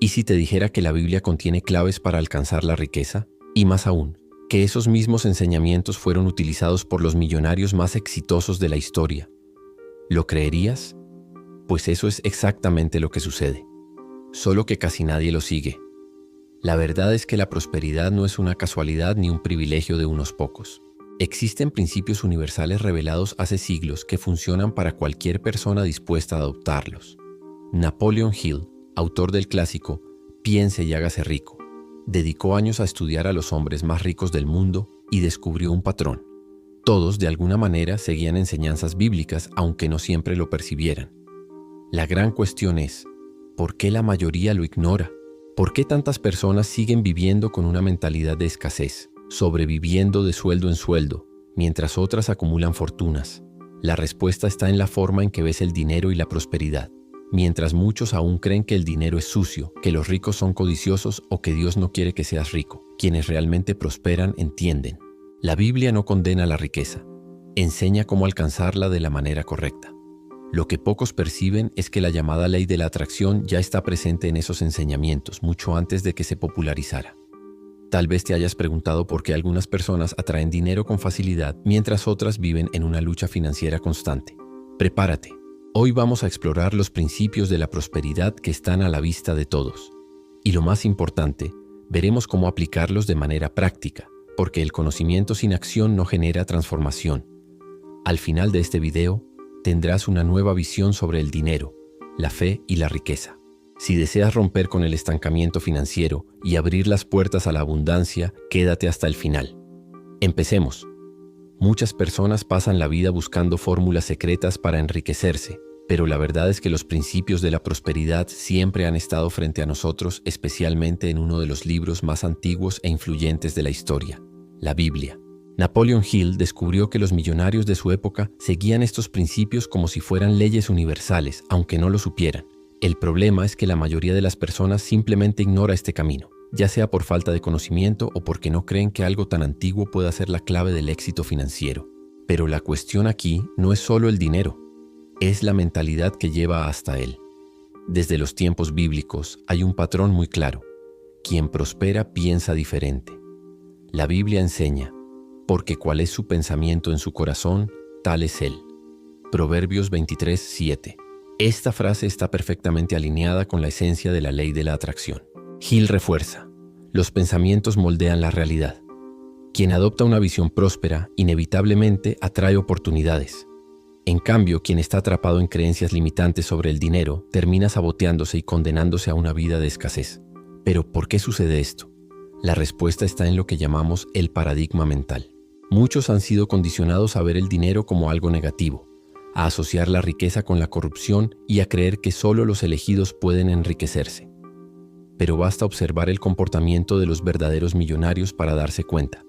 ¿Y si te dijera que la Biblia contiene claves para alcanzar la riqueza? Y más aún, que esos mismos enseñamientos fueron utilizados por los millonarios más exitosos de la historia. ¿Lo creerías? Pues eso es exactamente lo que sucede, solo que casi nadie lo sigue. La verdad es que la prosperidad no es una casualidad ni un privilegio de unos pocos. Existen principios universales revelados hace siglos que funcionan para cualquier persona dispuesta a adoptarlos. Napoleon Hill, autor del clásico Piense y hágase rico, dedicó años a estudiar a los hombres más ricos del mundo y descubrió un patrón. Todos, de alguna manera, seguían enseñanzas bíblicas, aunque no siempre lo percibieran. La gran cuestión es, ¿por qué la mayoría lo ignora? ¿Por qué tantas personas siguen viviendo con una mentalidad de escasez, sobreviviendo de sueldo en sueldo, mientras otras acumulan fortunas? La respuesta está en la forma en que ves el dinero y la prosperidad. Mientras muchos aún creen que el dinero es sucio, que los ricos son codiciosos o que Dios no quiere que seas rico, quienes realmente prosperan entienden. La Biblia no condena la riqueza, enseña cómo alcanzarla de la manera correcta. Lo que pocos perciben es que la llamada ley de la atracción ya está presente en esos enseñamientos mucho antes de que se popularizara. Tal vez te hayas preguntado por qué algunas personas atraen dinero con facilidad mientras otras viven en una lucha financiera constante. Prepárate. Hoy vamos a explorar los principios de la prosperidad que están a la vista de todos. Y lo más importante, veremos cómo aplicarlos de manera práctica, porque el conocimiento sin acción no genera transformación. Al final de este video, tendrás una nueva visión sobre el dinero, la fe y la riqueza. Si deseas romper con el estancamiento financiero y abrir las puertas a la abundancia, quédate hasta el final. Empecemos. Muchas personas pasan la vida buscando fórmulas secretas para enriquecerse, pero la verdad es que los principios de la prosperidad siempre han estado frente a nosotros, especialmente en uno de los libros más antiguos e influyentes de la historia, la Biblia. Napoleon Hill descubrió que los millonarios de su época seguían estos principios como si fueran leyes universales, aunque no lo supieran. El problema es que la mayoría de las personas simplemente ignora este camino, ya sea por falta de conocimiento o porque no creen que algo tan antiguo pueda ser la clave del éxito financiero. Pero la cuestión aquí no es solo el dinero, es la mentalidad que lleva hasta él. Desde los tiempos bíblicos hay un patrón muy claro. Quien prospera piensa diferente. La Biblia enseña, porque cuál es su pensamiento en su corazón, tal es él. Proverbios 23:7. Esta frase está perfectamente alineada con la esencia de la ley de la atracción. Hill refuerza, los pensamientos moldean la realidad. Quien adopta una visión próspera, inevitablemente atrae oportunidades. En cambio, quien está atrapado en creencias limitantes sobre el dinero, termina saboteándose y condenándose a una vida de escasez. ¿Pero por qué sucede esto? La respuesta está en lo que llamamos el paradigma mental. Muchos han sido condicionados a ver el dinero como algo negativo, a asociar la riqueza con la corrupción y a creer que solo los elegidos pueden enriquecerse. Pero basta observar el comportamiento de los verdaderos millonarios para darse cuenta.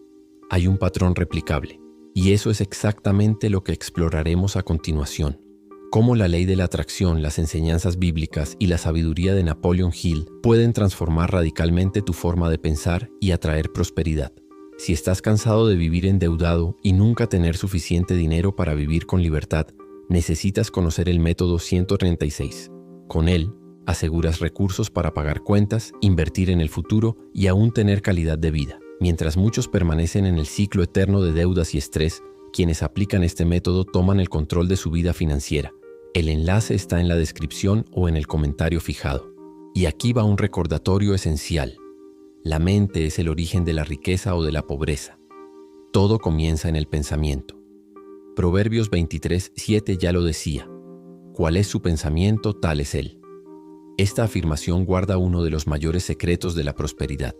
Hay un patrón replicable, y eso es exactamente lo que exploraremos a continuación. Cómo la ley de la atracción, las enseñanzas bíblicas y la sabiduría de Napoleon Hill pueden transformar radicalmente tu forma de pensar y atraer prosperidad. Si estás cansado de vivir endeudado y nunca tener suficiente dinero para vivir con libertad, necesitas conocer el método 136. Con él, aseguras recursos para pagar cuentas, invertir en el futuro y aún tener calidad de vida. Mientras muchos permanecen en el ciclo eterno de deudas y estrés, quienes aplican este método toman el control de su vida financiera. El enlace está en la descripción o en el comentario fijado. Y aquí va un recordatorio esencial. La mente es el origen de la riqueza o de la pobreza. Todo comienza en el pensamiento. Proverbios 23:7 ya lo decía. ¿Cuál es su pensamiento, tal es él? Esta afirmación guarda uno de los mayores secretos de la prosperidad.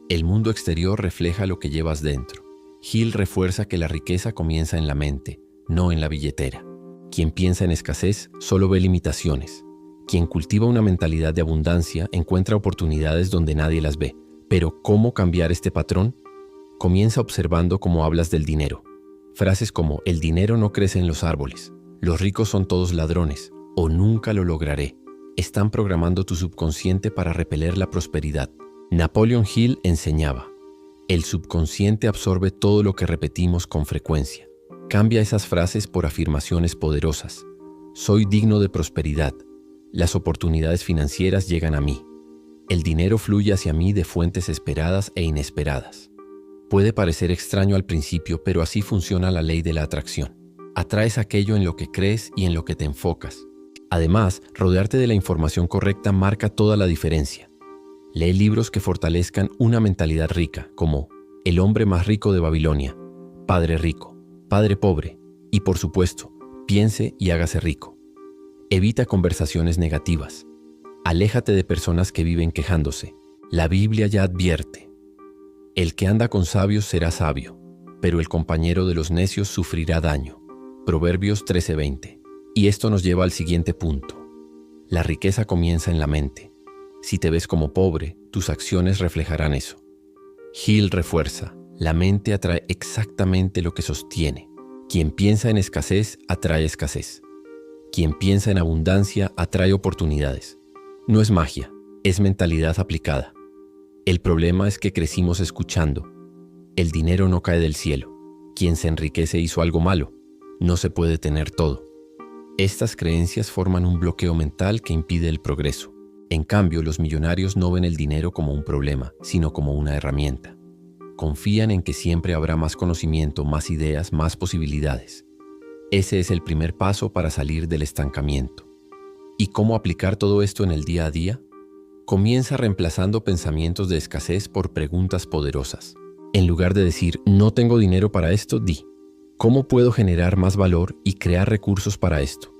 El mundo exterior refleja lo que llevas dentro. Hill refuerza que la riqueza comienza en la mente, no en la billetera. Quien piensa en escasez solo ve limitaciones. Quien cultiva una mentalidad de abundancia encuentra oportunidades donde nadie las ve. Pero, ¿cómo cambiar este patrón? Comienza observando cómo hablas del dinero. Frases como el dinero no crece en los árboles, los ricos son todos ladrones o nunca lo lograré, están programando tu subconsciente para repeler la prosperidad. Napoleon Hill enseñaba, el subconsciente absorbe todo lo que repetimos con frecuencia. Cambia esas frases por afirmaciones poderosas. Soy digno de prosperidad. Las oportunidades financieras llegan a mí. El dinero fluye hacia mí de fuentes esperadas e inesperadas. Puede parecer extraño al principio, pero así funciona la ley de la atracción. Atraes aquello en lo que crees y en lo que te enfocas. Además, rodearte de la información correcta marca toda la diferencia. Lee libros que fortalezcan una mentalidad rica, como El hombre más rico de Babilonia, Padre rico, Padre pobre y, por supuesto, Piense y hágase rico. Evita conversaciones negativas. Aléjate de personas que viven quejándose. La Biblia ya advierte: el que anda con sabios será sabio, pero el compañero de los necios sufrirá daño. Proverbios 13:20. Y esto nos lleva al siguiente punto. La riqueza comienza en la mente. Si te ves como pobre, tus acciones reflejarán eso. Hill refuerza: la mente atrae exactamente lo que sostiene. Quien piensa en escasez, atrae escasez. Quien piensa en abundancia, atrae oportunidades. No es magia, es mentalidad aplicada. El problema es que crecimos escuchando: el dinero no cae del cielo. Quien se enriquece hizo algo malo. No se puede tener todo. Estas creencias forman un bloqueo mental que impide el progreso. En cambio, los millonarios no ven el dinero como un problema, sino como una herramienta. Confían en que siempre habrá más conocimiento, más ideas, más posibilidades. Ese es el primer paso para salir del estancamiento. ¿Y cómo aplicar todo esto en el día a día? Comienza reemplazando pensamientos de escasez por preguntas poderosas. En lugar de decir, no tengo dinero para esto, di, ¿cómo puedo generar más valor y crear recursos para esto?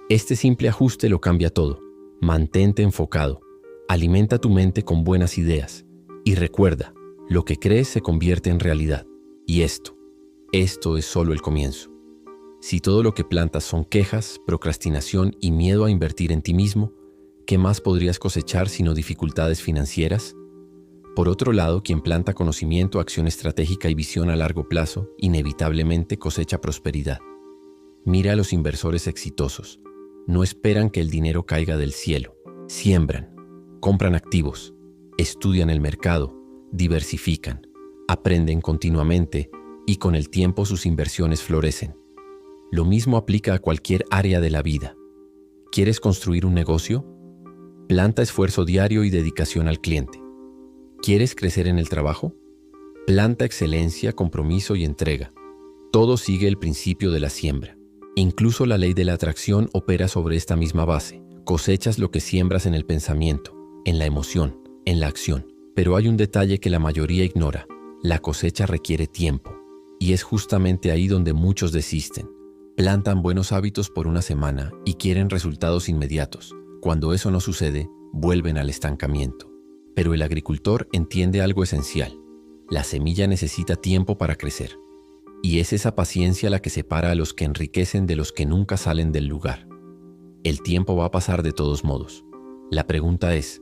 Este simple ajuste lo cambia todo. Mantente enfocado. Alimenta tu mente con buenas ideas. Y recuerda, lo que crees se convierte en realidad. Y esto es solo el comienzo. Si todo lo que plantas son quejas, procrastinación y miedo a invertir en ti mismo, ¿qué más podrías cosechar sino dificultades financieras? Por otro lado, quien planta conocimiento, acción estratégica y visión a largo plazo, inevitablemente cosecha prosperidad. Mira a los inversores exitosos. No esperan que el dinero caiga del cielo. Siembran, compran activos, estudian el mercado, diversifican, aprenden continuamente y con el tiempo sus inversiones florecen. Lo mismo aplica a cualquier área de la vida. ¿Quieres construir un negocio? Planta esfuerzo diario y dedicación al cliente. ¿Quieres crecer en el trabajo? Planta excelencia, compromiso y entrega. Todo sigue el principio de la siembra. Incluso la ley de la atracción opera sobre esta misma base. Cosechas lo que siembras en el pensamiento, en la emoción, en la acción. Pero hay un detalle que la mayoría ignora. La cosecha requiere tiempo. Y es justamente ahí donde muchos desisten. Plantan buenos hábitos por una semana y quieren resultados inmediatos. Cuando eso no sucede, vuelven al estancamiento. Pero el agricultor entiende algo esencial. La semilla necesita tiempo para crecer. Y es esa paciencia la que separa a los que enriquecen de los que nunca salen del lugar. El tiempo va a pasar de todos modos. La pregunta es,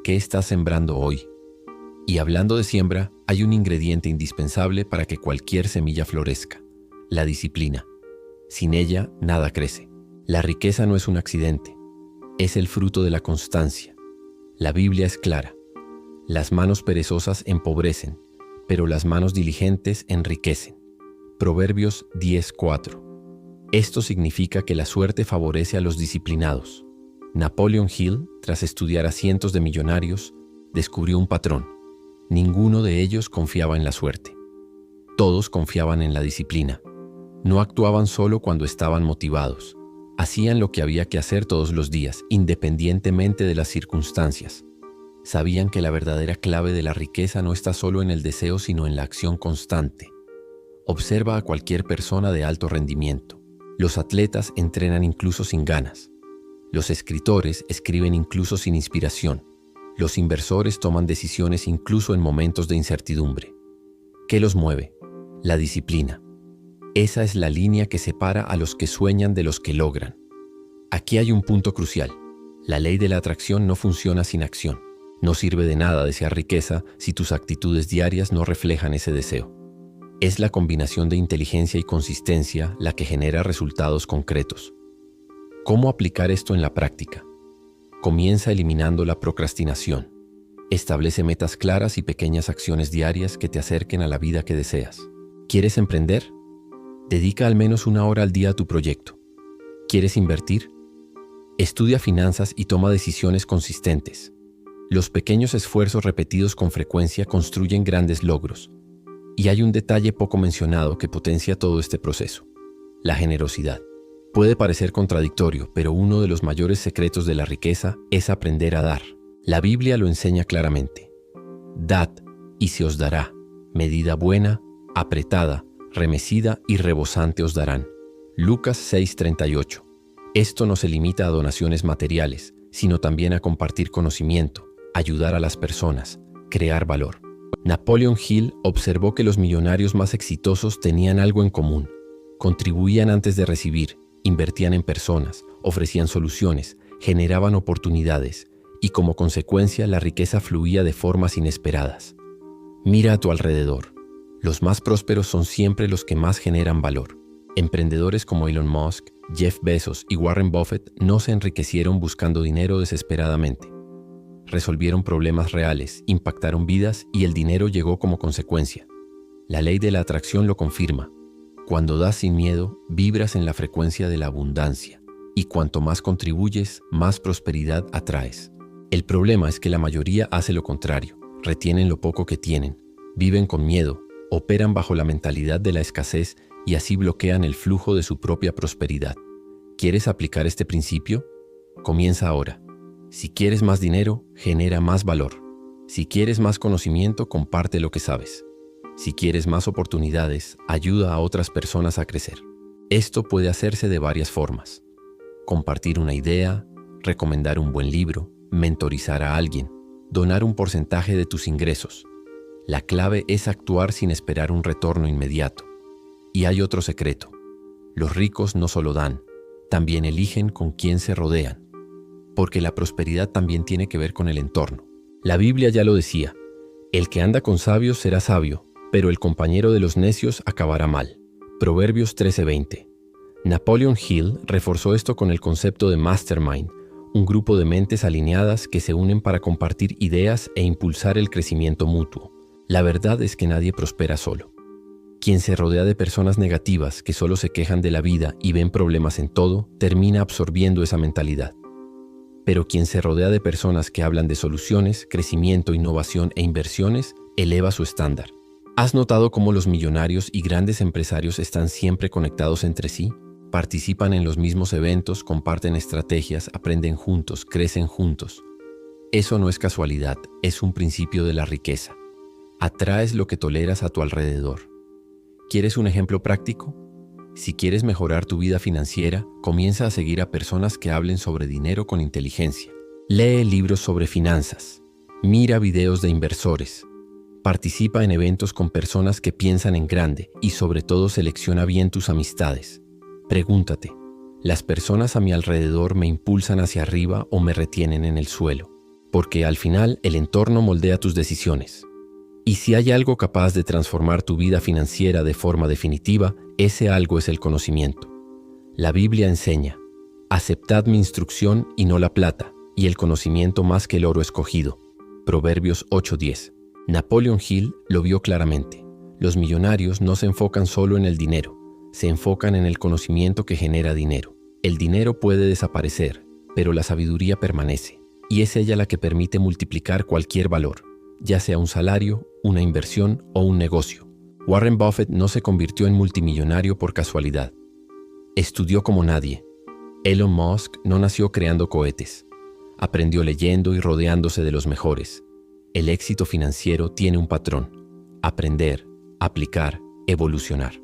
¿qué estás sembrando hoy? Y hablando de siembra, hay un ingrediente indispensable para que cualquier semilla florezca: la disciplina. Sin ella, nada crece. La riqueza no es un accidente, es el fruto de la constancia. La Biblia es clara: las manos perezosas empobrecen, pero las manos diligentes enriquecen. Proverbios 10:4. Esto significa que la suerte favorece a los disciplinados. Napoleon Hill, tras estudiar a cientos de millonarios, descubrió un patrón. Ninguno de ellos confiaba en la suerte. Todos confiaban en la disciplina. No actuaban solo cuando estaban motivados. Hacían lo que había que hacer todos los días, independientemente de las circunstancias. Sabían que la verdadera clave de la riqueza no está solo en el deseo, sino en la acción constante. Observa a cualquier persona de alto rendimiento. Los atletas entrenan incluso sin ganas. Los escritores escriben incluso sin inspiración. Los inversores toman decisiones incluso en momentos de incertidumbre. ¿Qué los mueve? La disciplina. Esa es la línea que separa a los que sueñan de los que logran. Aquí hay un punto crucial. La ley de la atracción no funciona sin acción. No sirve de nada desear riqueza si tus actitudes diarias no reflejan ese deseo. Es la combinación de inteligencia y consistencia la que genera resultados concretos. ¿Cómo aplicar esto en la práctica? Comienza eliminando la procrastinación. Establece metas claras y pequeñas acciones diarias que te acerquen a la vida que deseas. ¿Quieres emprender? Dedica al menos 1 hora al día a tu proyecto. ¿Quieres invertir? Estudia finanzas y toma decisiones consistentes. Los pequeños esfuerzos repetidos con frecuencia construyen grandes logros. Y hay un detalle poco mencionado que potencia todo este proceso: la generosidad. Puede parecer contradictorio, pero uno de los mayores secretos de la riqueza es aprender a dar. La Biblia lo enseña claramente. Dad, y se os dará. Medida buena, apretada, remecida y rebosante os darán. Lucas 6:38. Esto no se limita a donaciones materiales, sino también a compartir conocimiento, ayudar a las personas, crear valor. Napoleon Hill observó que los millonarios más exitosos tenían algo en común. Contribuían antes de recibir, invertían en personas, ofrecían soluciones, generaban oportunidades, y como consecuencia la riqueza fluía de formas inesperadas. Mira a tu alrededor. Los más prósperos son siempre los que más generan valor. Emprendedores como Elon Musk, Jeff Bezos y Warren Buffett no se enriquecieron buscando dinero desesperadamente. Resolvieron problemas reales, impactaron vidas y el dinero llegó como consecuencia. La ley de la atracción lo confirma. Cuando das sin miedo, vibras en la frecuencia de la abundancia. Y cuanto más contribuyes, más prosperidad atraes. El problema es que la mayoría hace lo contrario. Retienen lo poco que tienen, viven con miedo, operan bajo la mentalidad de la escasez y así bloquean el flujo de su propia prosperidad. ¿Quieres aplicar este principio? Comienza ahora. Si quieres más dinero, genera más valor. Si quieres más conocimiento, comparte lo que sabes. Si quieres más oportunidades, ayuda a otras personas a crecer. Esto puede hacerse de varias formas. Compartir una idea, recomendar un buen libro, mentorizar a alguien, donar un porcentaje de tus ingresos. La clave es actuar sin esperar un retorno inmediato. Y hay otro secreto. Los ricos no solo dan, también eligen con quién se rodean. Porque la prosperidad también tiene que ver con el entorno. La Biblia ya lo decía: el que anda con sabios será sabio, pero el compañero de los necios acabará mal. Proverbios 13:20. Napoleon Hill reforzó esto con el concepto de mastermind, un grupo de mentes alineadas que se unen para compartir ideas e impulsar el crecimiento mutuo. La verdad es que nadie prospera solo. Quien se rodea de personas negativas que solo se quejan de la vida y ven problemas en todo, termina absorbiendo esa mentalidad. Pero quien se rodea de personas que hablan de soluciones, crecimiento, innovación e inversiones, eleva su estándar. ¿Has notado cómo los millonarios y grandes empresarios están siempre conectados entre sí? Participan en los mismos eventos, comparten estrategias, aprenden juntos, crecen juntos. Eso no es casualidad, es un principio de la riqueza. Atraes lo que toleras a tu alrededor. ¿Quieres un ejemplo práctico? Si quieres mejorar tu vida financiera, comienza a seguir a personas que hablen sobre dinero con inteligencia. Lee libros sobre finanzas. Mira videos de inversores. Participa en eventos con personas que piensan en grande y sobre todo selecciona bien tus amistades. Pregúntate, ¿las personas a mi alrededor me impulsan hacia arriba o me retienen en el suelo? Porque al final el entorno moldea tus decisiones. Y si hay algo capaz de transformar tu vida financiera de forma definitiva, ese algo es el conocimiento. La Biblia enseña: aceptad mi instrucción y no la plata, y el conocimiento más que el oro escogido. Proverbios 8:10. Napoleon Hill lo vio claramente. Los millonarios no se enfocan solo en el dinero, se enfocan en el conocimiento que genera dinero. El dinero puede desaparecer, pero la sabiduría permanece, y es ella la que permite multiplicar cualquier valor, ya sea un salario, una inversión o un negocio. Warren Buffett no se convirtió en multimillonario por casualidad. Estudió como nadie. Elon Musk no nació creando cohetes. Aprendió leyendo y rodeándose de los mejores. El éxito financiero tiene un patrón: aprender, aplicar, evolucionar.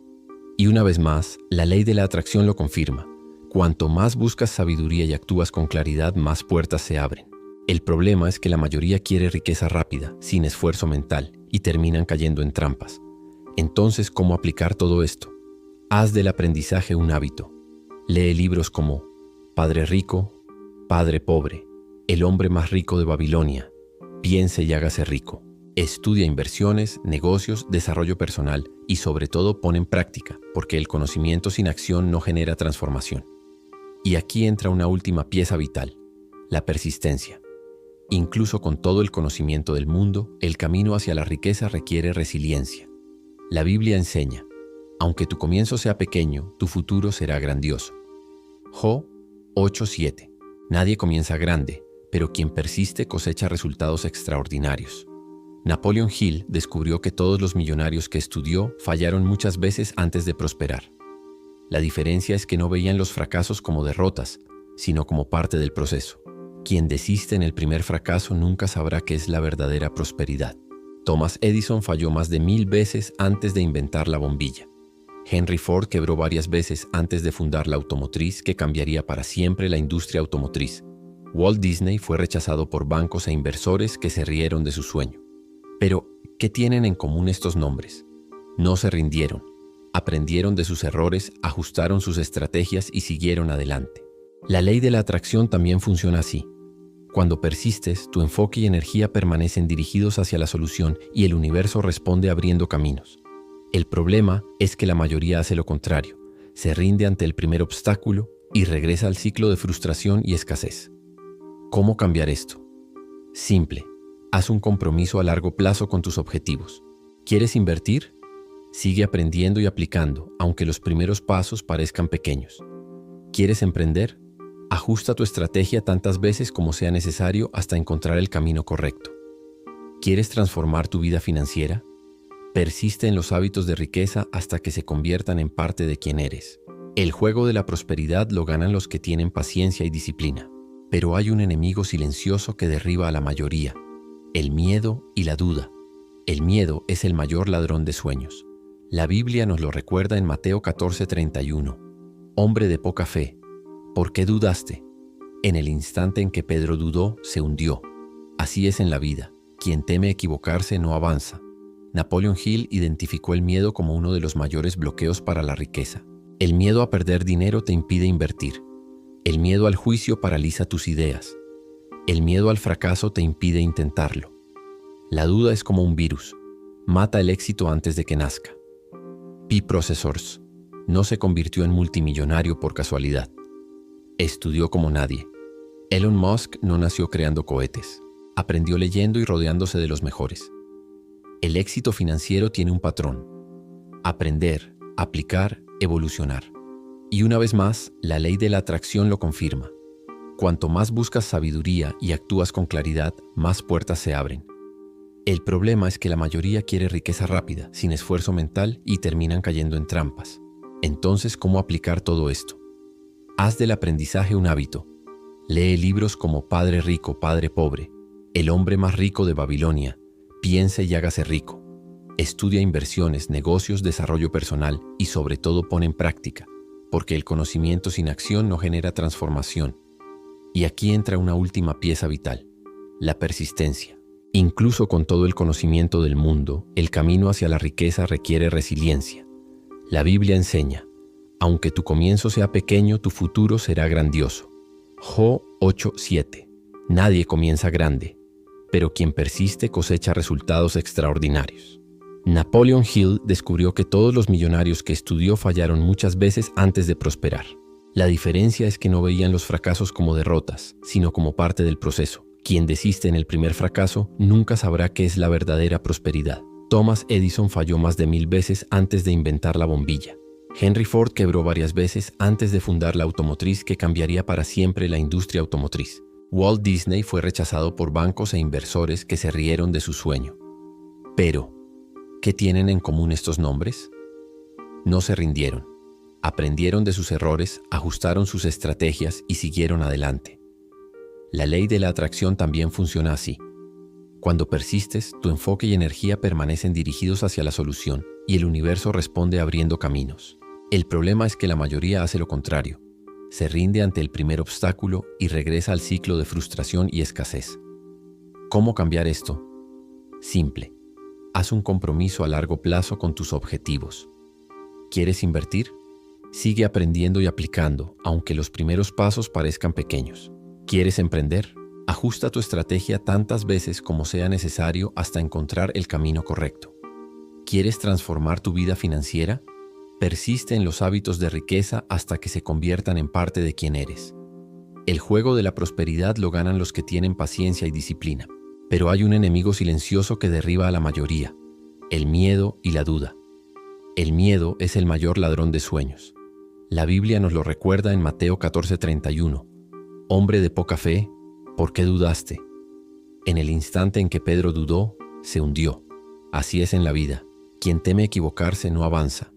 Y una vez más, la ley de la atracción lo confirma. Cuanto más buscas sabiduría y actúas con claridad, más puertas se abren. El problema es que la mayoría quiere riqueza rápida, sin esfuerzo mental, y terminan cayendo en trampas. Entonces, ¿cómo aplicar todo esto? Haz del aprendizaje un hábito. Lee libros como Padre Rico, Padre Pobre, El hombre más rico de Babilonia, Piense y hágase rico. Estudia inversiones, negocios, desarrollo personal y sobre todo pon en práctica, porque el conocimiento sin acción no genera transformación. Y aquí entra una última pieza vital: la persistencia. Incluso con todo el conocimiento del mundo, el camino hacia la riqueza requiere resiliencia. La Biblia enseña: aunque tu comienzo sea pequeño, tu futuro será grandioso. Job 8:7. Nadie comienza grande, pero quien persiste cosecha resultados extraordinarios. Napoleon Hill descubrió que todos los millonarios que estudió fallaron muchas veces antes de prosperar. La diferencia es que no veían los fracasos como derrotas, sino como parte del proceso. Quien desiste en el primer fracaso nunca sabrá qué es la verdadera prosperidad. Thomas Edison falló más de 1000 veces antes de inventar la bombilla. Henry Ford quebró varias veces antes de fundar la automotriz que cambiaría para siempre la industria automotriz. Walt Disney fue rechazado por bancos e inversores que se rieron de su sueño. Pero, ¿qué tienen en común estos nombres? No se rindieron, aprendieron de sus errores, ajustaron sus estrategias y siguieron adelante. La ley de la atracción también funciona así. Cuando persistes, tu enfoque y energía permanecen dirigidos hacia la solución y el universo responde abriendo caminos. El problema es que la mayoría hace lo contrario, se rinde ante el primer obstáculo y regresa al ciclo de frustración y escasez. ¿Cómo cambiar esto? Simple. Haz un compromiso a largo plazo con tus objetivos. ¿Quieres invertir? Sigue aprendiendo y aplicando, aunque los primeros pasos parezcan pequeños. ¿Quieres emprender? Ajusta tu estrategia tantas veces como sea necesario hasta encontrar el camino correcto. ¿Quieres transformar tu vida financiera? Persiste en los hábitos de riqueza hasta que se conviertan en parte de quien eres. El juego de la prosperidad lo ganan los que tienen paciencia y disciplina. Pero hay un enemigo silencioso que derriba a la mayoría: el miedo y la duda. El miedo es el mayor ladrón de sueños. La Biblia nos lo recuerda en Mateo 14:31. Hombre de poca fe, ¿por qué dudaste? En el instante en que Pedro dudó, se hundió. Así es en la vida. Quien teme equivocarse no avanza. Napoleon Hill identificó el miedo como uno de los mayores bloqueos para la riqueza. El miedo a perder dinero te impide invertir. El miedo al juicio paraliza tus ideas. El miedo al fracaso te impide intentarlo. La duda es como un virus. Mata el éxito antes de que nazca. Pi Processors no se convirtió en multimillonario por casualidad. Estudió como nadie. Elon Musk no nació creando cohetes. Aprendió leyendo y rodeándose de los mejores. El éxito financiero tiene un patrón: aprender, aplicar, evolucionar. Y una vez más, la ley de la atracción lo confirma. Cuanto más buscas sabiduría y actúas con claridad, más puertas se abren. El problema es que la mayoría quiere riqueza rápida, sin esfuerzo mental, y terminan cayendo en trampas. Entonces, ¿cómo aplicar todo esto? Haz del aprendizaje un hábito. Lee libros como Padre Rico, Padre Pobre, El hombre más rico de Babilonia, Piense y hágase rico. Estudia inversiones, negocios, desarrollo personal y sobre todo pon en práctica, porque el conocimiento sin acción no genera transformación. Y aquí entra una última pieza vital: la persistencia. Incluso con todo el conocimiento del mundo, el camino hacia la riqueza requiere resiliencia. La Biblia enseña: aunque tu comienzo sea pequeño, tu futuro será grandioso. Jo 8:7. Nadie comienza grande, pero quien persiste cosecha resultados extraordinarios. Napoleon Hill descubrió que todos los millonarios que estudió fallaron muchas veces antes de prosperar. La diferencia es que no veían los fracasos como derrotas, sino como parte del proceso. Quien desiste en el primer fracaso nunca sabrá qué es la verdadera prosperidad. Thomas Edison falló más de 1000 veces antes de inventar la bombilla. Henry Ford quebró varias veces antes de fundar la automotriz que cambiaría para siempre la industria automotriz. Walt Disney fue rechazado por bancos e inversores que se rieron de su sueño. Pero, ¿qué tienen en común estos nombres? No se rindieron. Aprendieron de sus errores, ajustaron sus estrategias y siguieron adelante. La ley de la atracción también funciona así. Cuando persistes, tu enfoque y energía permanecen dirigidos hacia la solución y el universo responde abriendo caminos. El problema es que la mayoría hace lo contrario. Se rinde ante el primer obstáculo y regresa al ciclo de frustración y escasez. ¿Cómo cambiar esto? Simple. Haz un compromiso a largo plazo con tus objetivos. ¿Quieres invertir? Sigue aprendiendo y aplicando, aunque los primeros pasos parezcan pequeños. ¿Quieres emprender? Ajusta tu estrategia tantas veces como sea necesario hasta encontrar el camino correcto. ¿Quieres transformar tu vida financiera? Persiste en los hábitos de riqueza hasta que se conviertan en parte de quien eres. El juego de la prosperidad lo ganan los que tienen paciencia y disciplina. Pero hay un enemigo silencioso que derriba a la mayoría: el miedo y la duda. El miedo es el mayor ladrón de sueños. La Biblia nos lo recuerda en Mateo 14:31. Hombre de poca fe, ¿Por qué dudaste? En el instante en que Pedro dudó, se hundió. Así es en la vida. Quien teme equivocarse no avanza.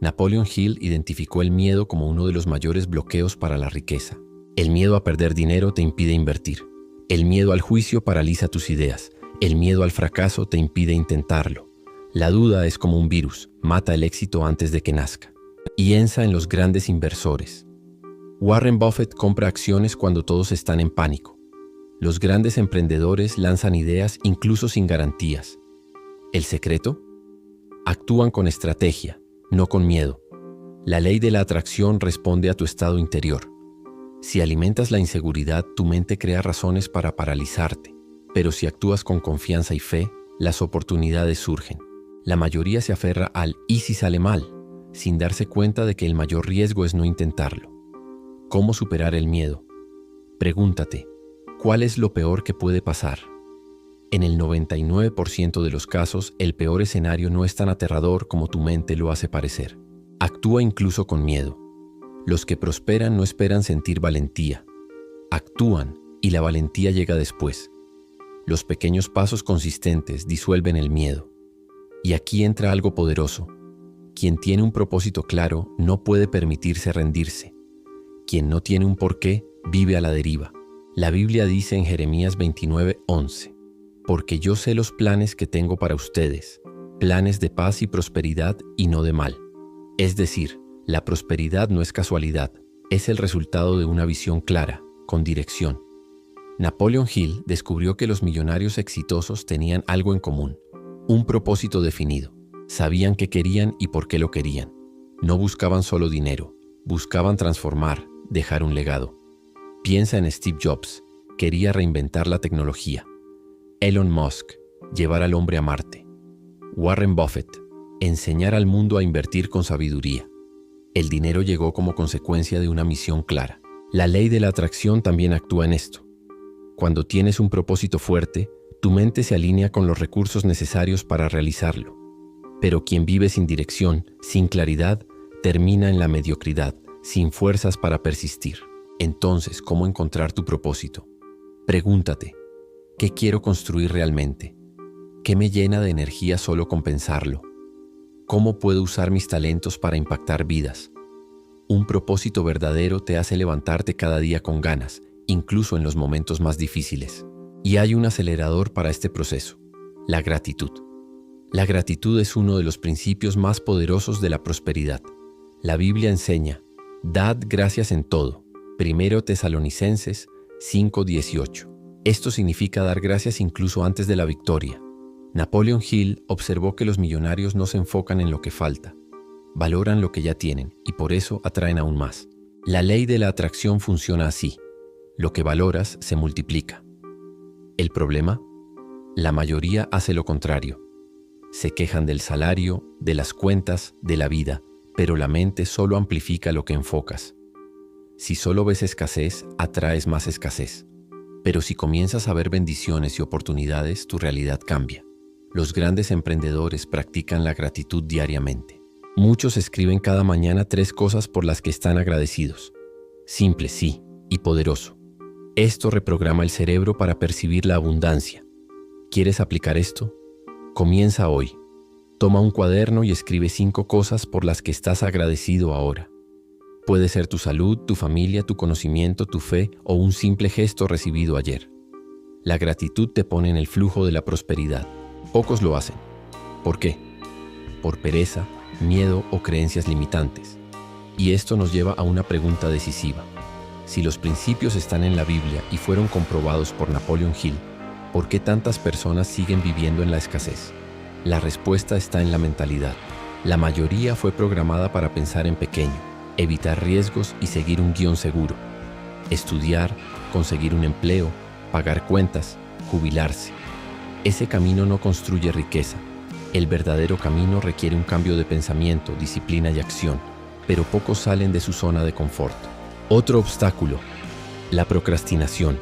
Napoleon Hill identificó el miedo como uno de los mayores bloqueos para la riqueza. El miedo a perder dinero te impide invertir. El miedo al juicio paraliza tus ideas. El miedo al fracaso te impide intentarlo. La duda es como un virus, mata el éxito antes de que nazca. Piensa en los grandes inversores. Warren Buffett compra acciones cuando todos están en pánico. Los grandes emprendedores lanzan ideas incluso sin garantías. ¿El secreto? Actúan con estrategia, no con miedo. La ley de la atracción responde a tu estado interior. Si alimentas la inseguridad, tu mente crea razones para paralizarte. Pero si actúas con confianza y fe, las oportunidades surgen. La mayoría se aferra al «y si sale mal», sin darse cuenta de que el mayor riesgo es no intentarlo. ¿Cómo superar el miedo? Pregúntate, ¿cuál es lo peor que puede pasar? En el 99% de los casos, el peor escenario no es tan aterrador como tu mente lo hace parecer. Actúa incluso con miedo. Los que prosperan no esperan sentir valentía. Actúan y la valentía llega después. Los pequeños pasos consistentes disuelven el miedo. Y aquí entra algo poderoso. Quien tiene un propósito claro no puede permitirse rendirse. Quien no tiene un porqué vive a la deriva. La Biblia dice en Jeremías 29:11, «Porque yo sé los planes que tengo para ustedes, planes de paz y prosperidad y no de mal». Es decir, la prosperidad no es casualidad, es el resultado de una visión clara, con dirección. Napoleon Hill descubrió que los millonarios exitosos tenían algo en común, un propósito definido. Sabían qué querían y por qué lo querían. No buscaban solo dinero, buscaban transformar, dejar un legado. Piensa en Steve Jobs, quería reinventar la tecnología. Elon Musk, llevar al hombre a Marte. Warren Buffett, enseñar al mundo a invertir con sabiduría. El dinero llegó como consecuencia de una misión clara. La ley de la atracción también actúa en esto. Cuando tienes un propósito fuerte, tu mente se alinea con los recursos necesarios para realizarlo. Pero quien vive sin dirección, sin claridad, termina en la mediocridad, sin fuerzas para persistir. Entonces, ¿cómo encontrar tu propósito? Pregúntate, ¿qué quiero construir realmente? ¿Qué me llena de energía solo con pensarlo? ¿Cómo puedo usar mis talentos para impactar vidas? Un propósito verdadero te hace levantarte cada día con ganas, incluso en los momentos más difíciles. Y hay un acelerador para este proceso: la gratitud. La gratitud es uno de los principios más poderosos de la prosperidad. La Biblia enseña, «Dad gracias en todo». 1 Tesalonicenses 5:18. Esto significa dar gracias incluso antes de la victoria. Napoleon Hill observó que los millonarios no se enfocan en lo que falta, valoran lo que ya tienen y por eso atraen aún más. La ley de la atracción funciona así: lo que valoras se multiplica. ¿El problema? La mayoría hace lo contrario. Se quejan del salario, de las cuentas, de la vida, pero la mente solo amplifica lo que enfocas. Si solo ves escasez, atraes más escasez. Pero si comienzas a ver bendiciones y oportunidades, tu realidad cambia. Los grandes emprendedores practican la gratitud diariamente. Muchos escriben cada mañana 3 cosas por las que están agradecidos. Simple, sí, y poderoso. Esto reprograma el cerebro para percibir la abundancia. ¿Quieres aplicar esto? Comienza hoy. Toma un cuaderno y escribe 5 cosas por las que estás agradecido ahora. Puede ser tu salud, tu familia, tu conocimiento, tu fe o un simple gesto recibido ayer. La gratitud te pone en el flujo de la prosperidad. Pocos lo hacen. ¿Por qué? Por pereza, miedo o creencias limitantes. Y esto nos lleva a una pregunta decisiva. Si los principios están en la Biblia y fueron comprobados por Napoleon Hill, ¿por qué tantas personas siguen viviendo en la escasez? La respuesta está en la mentalidad. La mayoría fue programada para pensar en pequeño, evitar riesgos y seguir un guión seguro. Estudiar, conseguir un empleo, pagar cuentas, jubilarse. Ese camino no construye riqueza. El verdadero camino requiere un cambio de pensamiento, disciplina y acción, pero pocos salen de su zona de confort. Otro obstáculo, la procrastinación.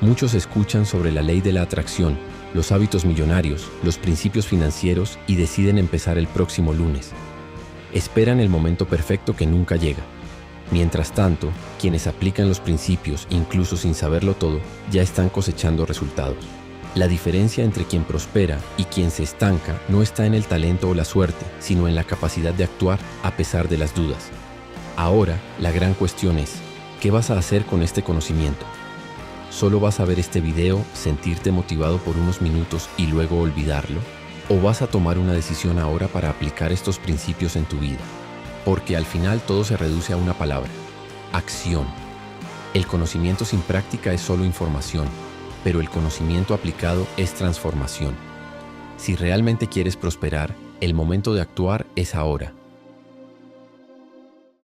Muchos escuchan sobre la ley de la atracción, los hábitos millonarios, los principios financieros y deciden empezar el próximo lunes. Esperan el momento perfecto que nunca llega. Mientras tanto, quienes aplican los principios incluso sin saberlo todo, ya están cosechando resultados. La diferencia entre quien prospera y quien se estanca no está en el talento o la suerte, sino en la capacidad de actuar a pesar de las dudas. Ahora, la gran cuestión es, ¿qué vas a hacer con este conocimiento? ¿Solo vas a ver este video, sentirte motivado por unos minutos y luego olvidarlo? ¿O vas a tomar una decisión ahora para aplicar estos principios en tu vida? Porque al final todo se reduce a una palabra: acción. El conocimiento sin práctica es solo información, pero el conocimiento aplicado es transformación. Si realmente quieres prosperar, el momento de actuar es ahora.